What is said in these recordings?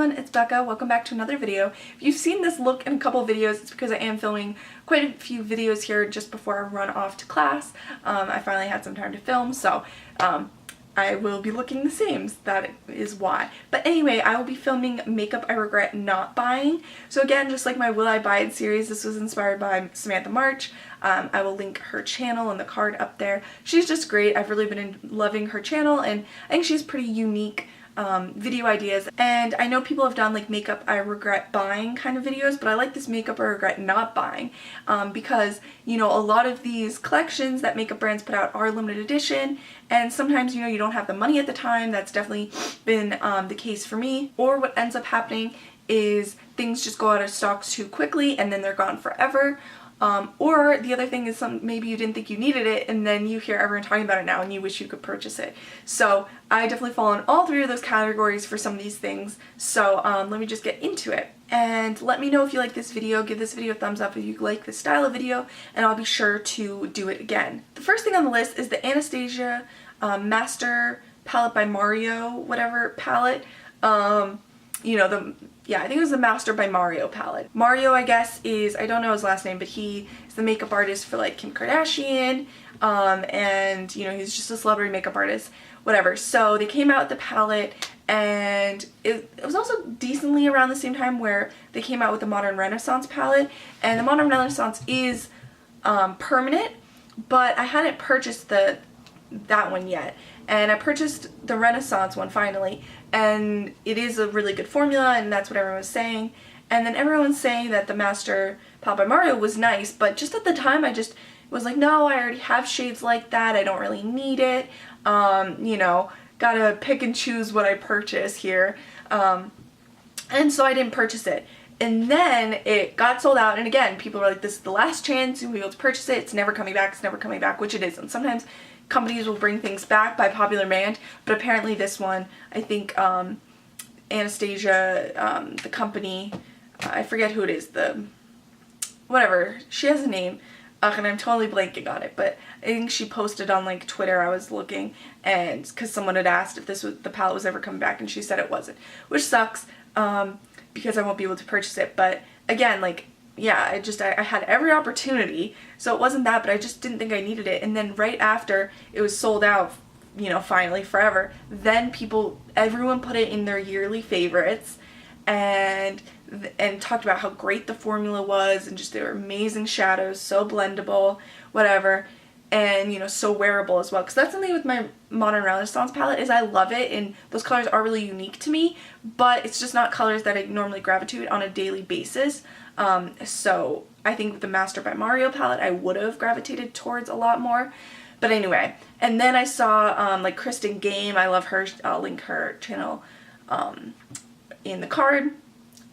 everyone, it's Becca. Welcome back to another video. If you've seen this look in a couple videos, it's because I am filming quite a few videos here just before I run off to class. I finally had some time to film, so I will be looking the same. That is why. But anyway, I will be filming makeup I regret not buying. So again, just like my Will I Buy It series, this was inspired by Samantha March. I will link her channel in the card up there. She's just great. I've really been loving her channel, and I think she's pretty unique video ideas. And I know people have done like makeup I regret buying kind of videos, but I like this makeup I regret not buying because, you know, a lot of these collections that makeup brands put out are limited edition, and sometimes, you know, you don't have the money at the time. That's definitely been the case for me. Or what ends up happening is things just go out of stock too quickly and then they're gone forever. Or the other thing is maybe you didn't think you needed it and then you hear everyone talking about it now and you wish you could purchase it. So I definitely fall in all three of those categories for some of these things. So let me just get into it. And let me know if you like this video. Give this video a thumbs up if you like this style of video, and I'll be sure to do it again. The first thing on the list is the Anastasia Master Palette by Mario, whatever palette. You know, I think it was the Master by Mario palette. Mario, I guess, I don't know his last name, but he is the makeup artist for like Kim Kardashian, and you know, he's just a celebrity makeup artist, whatever. So they came out with the palette, and it was also decently around the same time where they came out with the Modern Renaissance palette, and the Modern Renaissance is permanent, but I hadn't purchased that one yet. And I purchased the Renaissance one finally, and it is a really good formula, and that's what everyone was saying. And then everyone's saying that the Master Palette by Mario was nice, but just at the time I just was like, no, I already have shades like that, I don't really need it. You know, gotta pick and choose what I purchase here. And so I didn't purchase it. And then it got sold out, and again, people were like, this is the last chance you'll be able to purchase it, it's never coming back, which it isn't. Sometimes companies will bring things back by popular demand, but apparently this one, I think Anastasia, the company, I forget who it is, whatever, she has a name, and I'm totally blanking on it, but I think she posted on like Twitter, I was looking, and because someone had asked if the palette was ever coming back, and she said it wasn't, which sucks, because I won't be able to purchase it. But again, like, yeah, I had every opportunity, so it wasn't that, but I just didn't think I needed it. And then right after it was sold out, you know, finally forever, then everyone put it in their yearly favorites and talked about how great the formula was, and just they were amazing shadows, so blendable, whatever, and, you know, so wearable as well. Because that's something with my Modern Renaissance palette, is I love it, and those colors are really unique to me, but it's just not colors that I normally gravitate on a daily basis. So I think with the Master by Mario palette I would have gravitated towards a lot more. But anyway, and then I saw like Kristen Game, I love her, I'll link her channel in the card.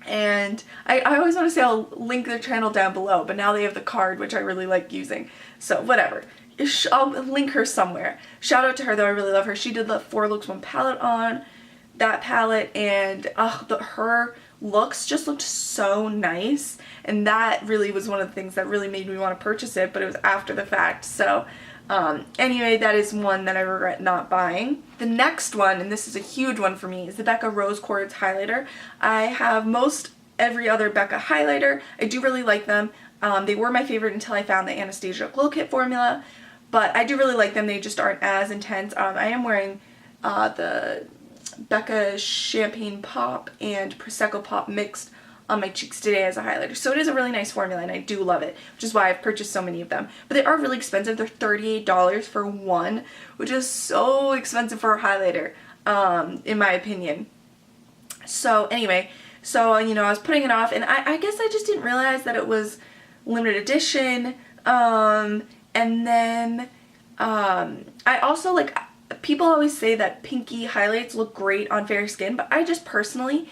And I always want to say I'll link their channel down below, but now they have the card, which I really like using. So whatever. I'll link her somewhere. Shout out to her though, I really love her. She did the 4 Looks 1 palette on that palette, and her looks just looked so nice, and that really was one of the things that really made me want to purchase it, but it was after the fact. So anyway, that is one that I regret not buying. The next one, and this is a huge one for me, is the Becca Rose Quartz Highlighter. I have every other Becca highlighter. I do really like them. They were my favorite until I found the Anastasia Glow Kit formula, but I do really like them. They just aren't as intense. I am wearing the Becca Champagne Pop and Prosecco Pop mixed on my cheeks today as a highlighter. So it is a really nice formula, and I do love it, which is why I've purchased so many of them. But they are really expensive. They're $38 for one, which is so expensive for a highlighter, in my opinion. So anyway, you know, I was putting it off, and I guess I just didn't realize that it was limited edition. And then I also, like, people always say that pinky highlights look great on fair skin, but I just personally,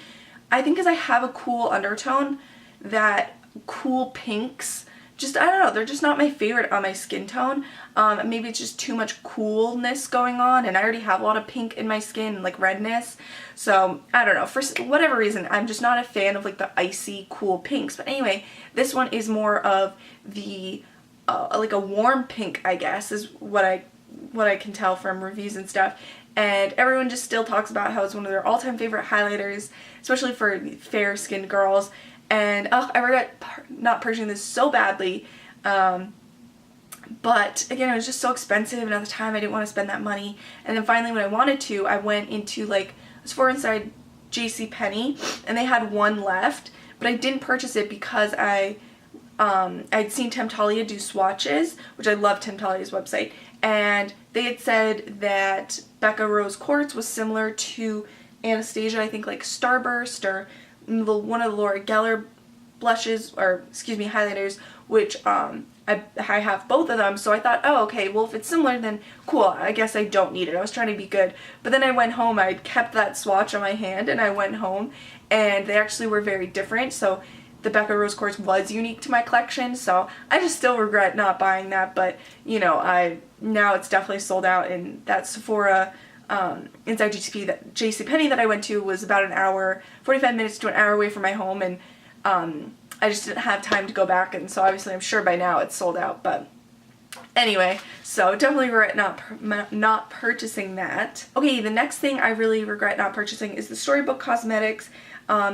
I think because I have a cool undertone, that cool pinks, I don't know, they're just not my favorite on my skin tone. Maybe it's just too much coolness going on, and I already have a lot of pink in my skin, like redness. So I don't know, for whatever reason, I'm just not a fan of like the icy cool pinks. But anyway, this one is more of the like a warm pink, I guess, is what I can tell from reviews and stuff. and everyone just still talks about how it's one of their all-time favorite highlighters, especially for fair-skinned girls. And I regret not purchasing this so badly. But again, it was just so expensive, and at the time I didn't want to spend that money. And then finally when I wanted to, I went into like Sephora inside JCPenney, and they had one left, but I didn't purchase it because I'd seen Temptalia do swatches, which I love Temptalia's website, and they had said that Becca Rose Quartz was similar to Anastasia, I think like Starburst or one of the Laura Geller blushes, or excuse me, highlighters, which I have both of them, so I thought, oh, okay, well, if it's similar, then cool, I guess I don't need it. I was trying to be good. But then I went home, I kept that swatch on my hand, and I went home, and they actually were very different, so the Becca Rose Quartz was unique to my collection, so I just still regret not buying that, but, you know, now it's definitely sold out, and that Sephora inside JCPenney that I went to was about an hour, 45 minutes to an hour away from my home, and I just didn't have time to go back, and so obviously I'm sure by now it's sold out, but anyway, so definitely regret not purchasing that. Okay, the next thing I really regret not purchasing is the Storybook Cosmetics.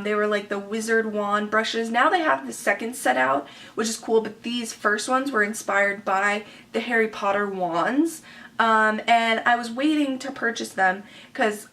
They were like the wizard wand brushes. Now they have the second set out, which is cool, but these first ones were inspired by the Harry Potter wands. And I was waiting to purchase them because,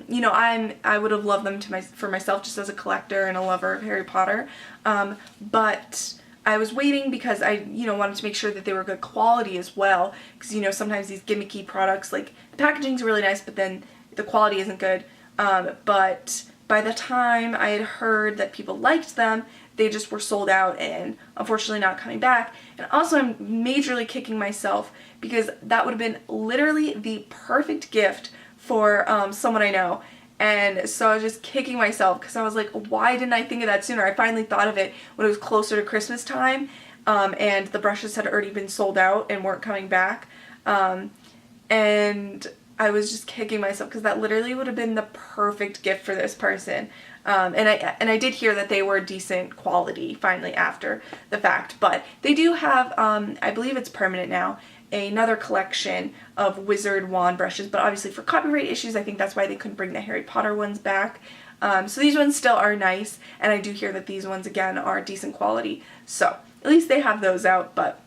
you know, I would have loved them for myself just as a collector and a lover of Harry Potter. But I was waiting because I, you know, wanted to make sure that they were good quality as well. Because, you know, sometimes these gimmicky products, like, the packaging's really nice, but then the quality isn't good. But by the time I had heard that people liked them, they just were sold out and unfortunately not coming back. And also I'm majorly kicking myself because that would have been literally the perfect gift for someone I know. And so I was just kicking myself because I was like, why didn't I think of that sooner? I finally thought of it when it was closer to Christmas time, and the brushes had already been sold out and weren't coming back. And I was just kicking myself because that literally would have been the perfect gift for this person. And I did hear that they were decent quality finally after the fact, but they do have, I believe it's permanent now, another collection of wizard wand brushes, but obviously for copyright issues, I think that's why they couldn't bring the Harry Potter ones back. So these ones still are nice, and I do hear that these ones again are decent quality. So at least they have those out, but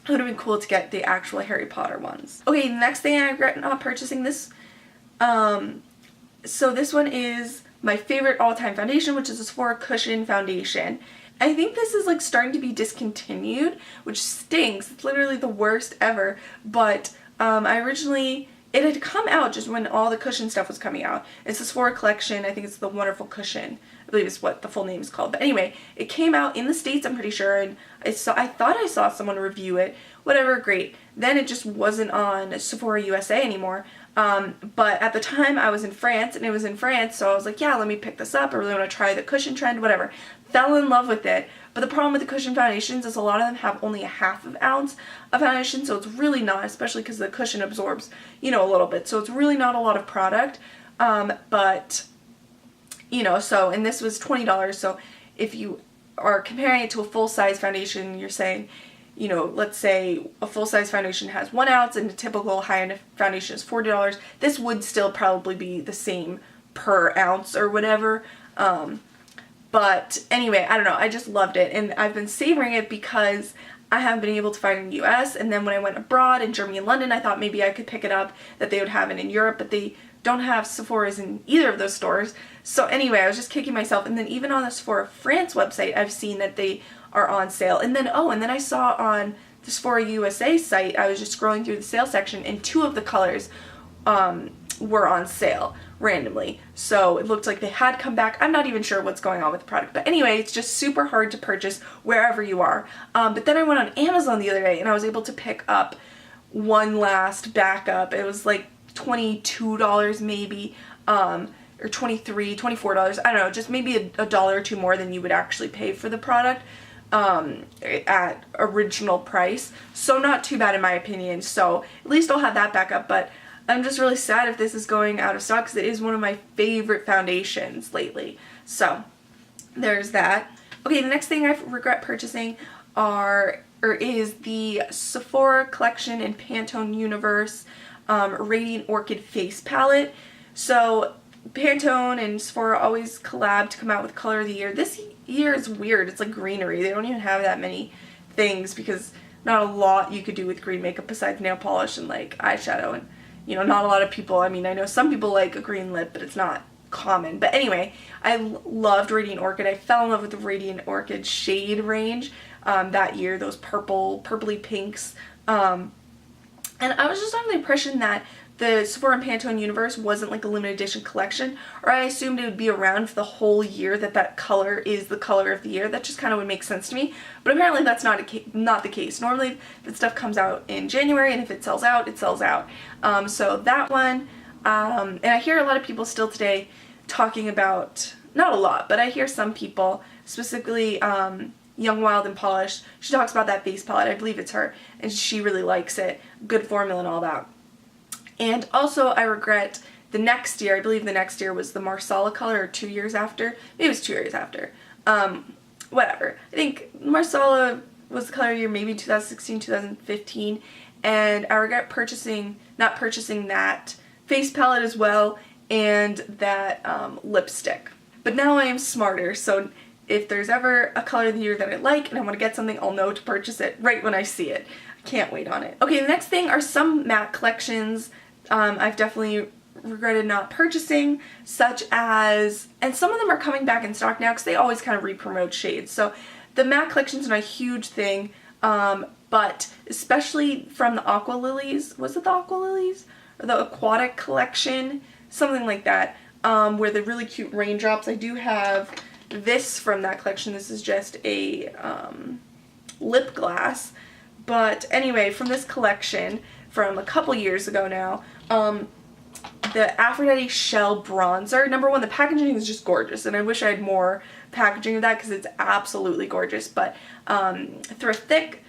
it would have been cool to get the actual Harry Potter ones. Okay, the next thing I regret not purchasing this, so this one is my favorite all-time foundation, which is the Sephora Cushion Foundation. I think this is like starting to be discontinued, which stinks. It's literally the worst ever, but it had come out just when all the cushion stuff was coming out. It's the Sephora collection. I think it's the Wonderful Cushion. I believe is what the full name is called. But anyway, it came out in the States, I'm pretty sure, and I thought I saw someone review it. Whatever, great. Then it just wasn't on Sephora USA anymore. But at the time I was in France, and it was in France, so I was like, yeah, let me pick this up. I really want to try the cushion trend, whatever. Fell in love with it. But the problem with the cushion foundations is a lot of them have only a ½ ounce of foundation, so it's really not, especially because the cushion absorbs, you know, a little bit. So it's really not a lot of product. But, you know, so, and this was $20, so if you are comparing it to a full-size foundation, you're saying, you know, let's say a full-size foundation has 1 ounce and a typical high-end foundation is $40. This would still probably be the same per ounce or whatever. But anyway, I don't know, I just loved it, and I've been savoring it because I haven't been able to find it in the US, and then when I went abroad in Germany and London, I thought maybe I could pick it up, that they would have it in Europe, but they don't have Sephora's in either of those stores. So anyway, I was just kicking myself, and then even on the Sephora France website, I've seen that they are on sale. And then, and then I saw on the Sephora USA site, I was just scrolling through the sale section, and 2 of the colors were on sale randomly. So it looked like they had come back. I'm not even sure what's going on with the product, but anyway, it's just super hard to purchase wherever you are. But then I went on Amazon the other day, and I was able to pick up one last backup. It was like $22 maybe, or $23, $24, I don't know, just maybe a dollar or two more than you would actually pay for the product at original price. So not too bad in my opinion. So at least I'll have that backup, but I'm just really sad if this is going out of stock because it is one of my favorite foundations lately. So there's that. Okay, the next thing I regret purchasing is the Sephora collection in Pantone Universe. Radiant Orchid face palette. So Pantone and Sephora always collab to come out with color of the year. This year is weird. It's like greenery. They don't even have that many things because not a lot you could do with green makeup besides nail polish and like eyeshadow, and you know, not a lot of people, I mean, I know some people like a green lip, but it's not common. But anyway, I loved Radiant Orchid. I fell in love with the Radiant Orchid shade range that year, those purpley pinks. And I was just under the impression that the Sephora and Pantone universe wasn't like a limited edition collection, or I assumed it would be around for the whole year, that color is the color of the year. That just kind of would make sense to me, but apparently that's not the case. Normally that stuff comes out in January, and if it sells out, it sells out. So that one, and I hear a lot of people still today talking about, not a lot, but I hear some people, specifically Young, Wild, and Polished, she talks about that face palette. I believe it's her, and she really likes it. Good formula and all that. And also, I regret the next year, I believe the next year was the Marsala color, or 2 years after. Maybe it was 2 years after. Whatever. I think Marsala was the color year, maybe 2016, 2015. And I regret not purchasing that face palette as well, and that lipstick. But now I am smarter, so if there's ever a color of the year that I like and I want to get something, I'll know to purchase it right when I see it. I can't wait on it. Okay, the next thing are some matte collections I've definitely regretted not purchasing, such as, and some of them are coming back in stock now because they always kind of re-promote shades. So the matte collection's not a huge thing, but especially from the Aqua Lilies, was it the Aqua Lilies? Or the Aquatic collection? Something like that, where the really cute raindrops. I do have this from that collection. This is just a lip gloss. But anyway, from this collection from a couple years ago now, the Aphrodite Shell Bronzer. Number one, the packaging is just gorgeous, and I wish I had more packaging of that because it's absolutely gorgeous. But Thriftic,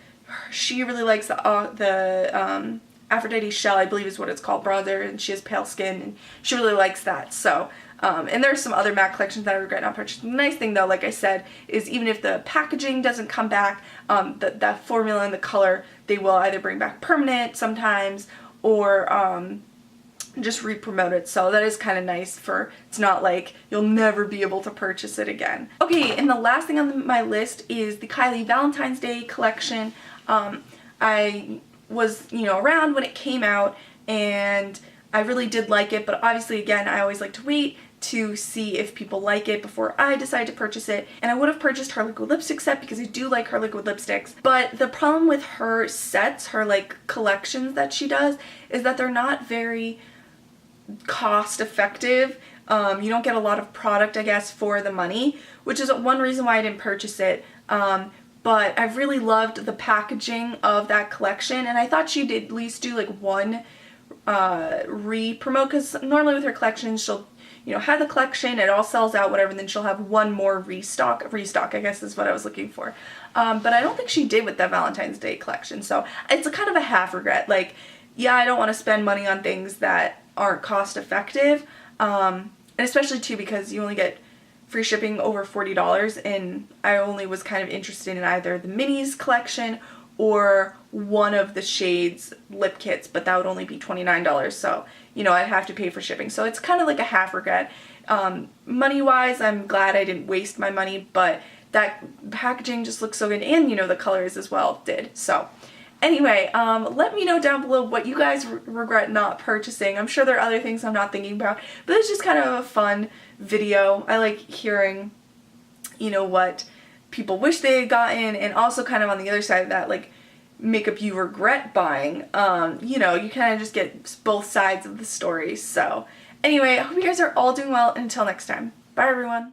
she really likes the Aphrodite Shell, I believe is what it's called, bronzer, and she has pale skin, and she really likes that. So, and there's some other matte collections that I regret not purchasing. The nice thing though, like I said, is even if the packaging doesn't come back, that formula and the color, they will either bring back permanent sometimes, or just re-promote it. So that is kind of nice, for it's not like you'll never be able to purchase it again. Okay, and the last thing on my list is the Kylie Valentine's Day collection. I was, you know, around when it came out, and I really did like it, but obviously again, I always like to wait to see if people like it before I decide to purchase it. And I would have purchased her liquid lipstick set because I do like her liquid lipsticks, but the problem with her sets, her like collections that she does, is that they're not very cost effective. You don't get a lot of product, I guess, for the money, which is one reason why I didn't purchase it. But I really loved the packaging of that collection, and I thought she'd at least do like one re-promote, because normally with her collections she'll, you know, have the collection, it all sells out, whatever, and then she'll have one more restock, I guess is what I was looking for. But I don't think she did with that Valentine's Day collection, so it's a kind of a half regret. Like, yeah, I don't want to spend money on things that aren't cost effective, and especially too because you only get free shipping over $40, and I only was kind of interested in either the minis collection or one of the shades lip kits, but that would only be $29, so you know, I'd have to pay for shipping. So it's kind of like a half regret. Money wise, I'm glad I didn't waste my money, but that packaging just looks so good, and you know, the colors as well did. So anyway, let me know down below what you guys regret not purchasing. I'm sure there are other things I'm not thinking about, but it's just kind of a fun video. I like hearing, you know, what people wish they had gotten, and also kind of on the other side of that, like makeup you regret buying. You know, you kind of just get both sides of the story. So anyway, I hope you guys are all doing well, and until next time, bye everyone.